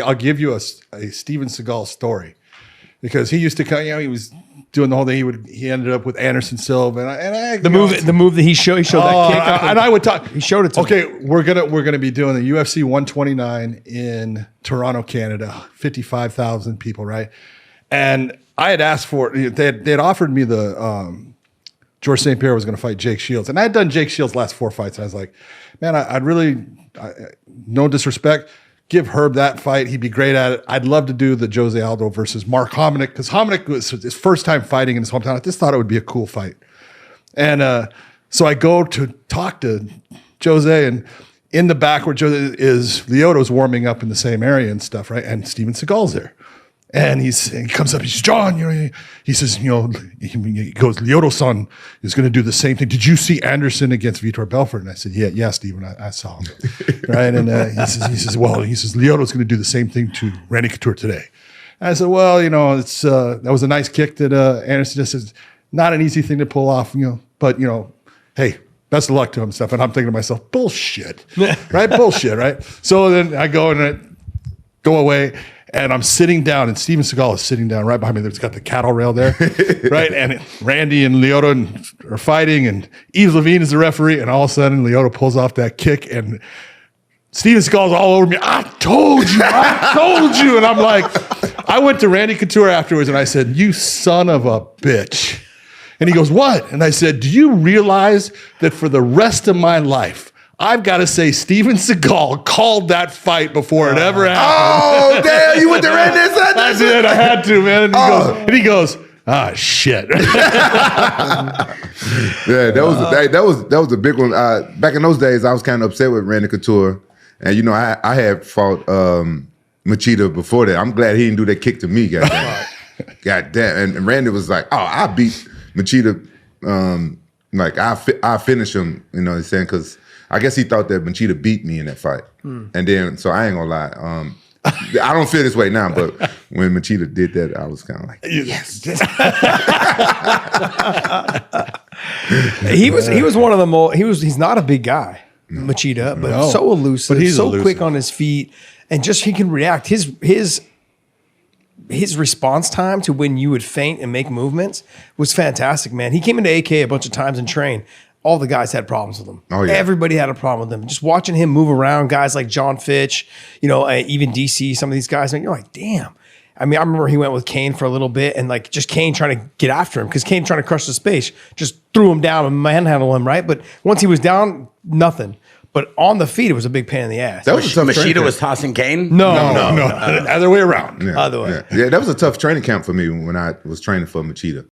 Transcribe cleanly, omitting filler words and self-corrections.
I'll give you a Steven Seagal story because he used to come, he was doing the whole thing. He ended up with Anderson Silva and the move that he showed that kick. And I would talk. He showed it to me. Okay, we're gonna be doing the UFC 129 in Toronto, Canada. 55,000 people, right? And I had asked for it. They had offered me the George St. Pierre was going to fight Jake Shields, and I had done Jake Shields' last 4 fights. And I was like, man, I'd really, no disrespect, give Herb that fight. He'd be great at it. I'd love to do the Jose Aldo versus Mark Hominick because Hominick was his first time fighting in his hometown. I just thought it would be a cool fight. And so I go to talk to Jose, and in the back where Jose is, Lyoto's warming up in the same area and stuff, right? And Steven Seagal's there. And he comes up, he says, John, he says, he goes, Lyoto-san is going to do the same thing. Did you see Anderson against Vitor Belfort? And I said, yeah, Steven, I saw him. Right? And he says, Lyoto's going to do the same thing to Randy Couture today. And I said, well, it's that was a nice kick that Anderson just says, not an easy thing to pull off, but hey, best of luck to him and stuff. And I'm thinking to myself, bullshit, right? Bullshit, right? So then I go and I go away. And I'm sitting down, and Steven Seagal is sitting down right behind me. There's got the cattle rail there, right? And Randy and Lyoto are fighting, and Yves Levine is the referee. And all of a sudden, Lyoto pulls off that kick, and Steven Seagal's all over me. I told you. And I'm like, I went to Randy Couture afterwards, and I said, you son of a bitch. And he goes, what? And I said, do you realize that for the rest of my life, I've got to say Steven Seagal called that fight before it ever happened. Oh, damn, you went to Randy and said that? I did, I had to, man. And he goes, ah, shit. Yeah, that was a big one. Back in those days, I was kind of upset with Randy Couture. And, I had fought Machida before that. I'm glad he didn't do that kick to me, goddamn. Goddamn. And Randy was like, I beat Machida. I finish him, you know what I'm saying? Because I guess he thought that Machida beat me in that fight. And then, so I ain't gonna lie. I don't feel this way now, but when Machida did that, I was kind of like, yes. He was one of the more, he's not a big guy, Machida, but so elusive, but he's so elusive. Quick on his feet, and just he can react. His response time to when you would feint and make movements was fantastic, man. He came into AK a bunch of times and trained. All the guys had problems with him. Oh, yeah. Everybody had a problem with him. Just watching him move around, guys like John Fitch, even DC, some of these guys, and you're like, damn. I mean, I remember he went with Kane for a little bit, and like just Kane trying to get after him because Kane trying to crush the space, just threw him down and manhandle him, right? But once he was down, nothing. But on the feet, it was a big pain in the ass. That was Machida was tossing Kane? No. Other way around. Yeah, Other way. Yeah, that was a tough training camp for me when I was training for Machida.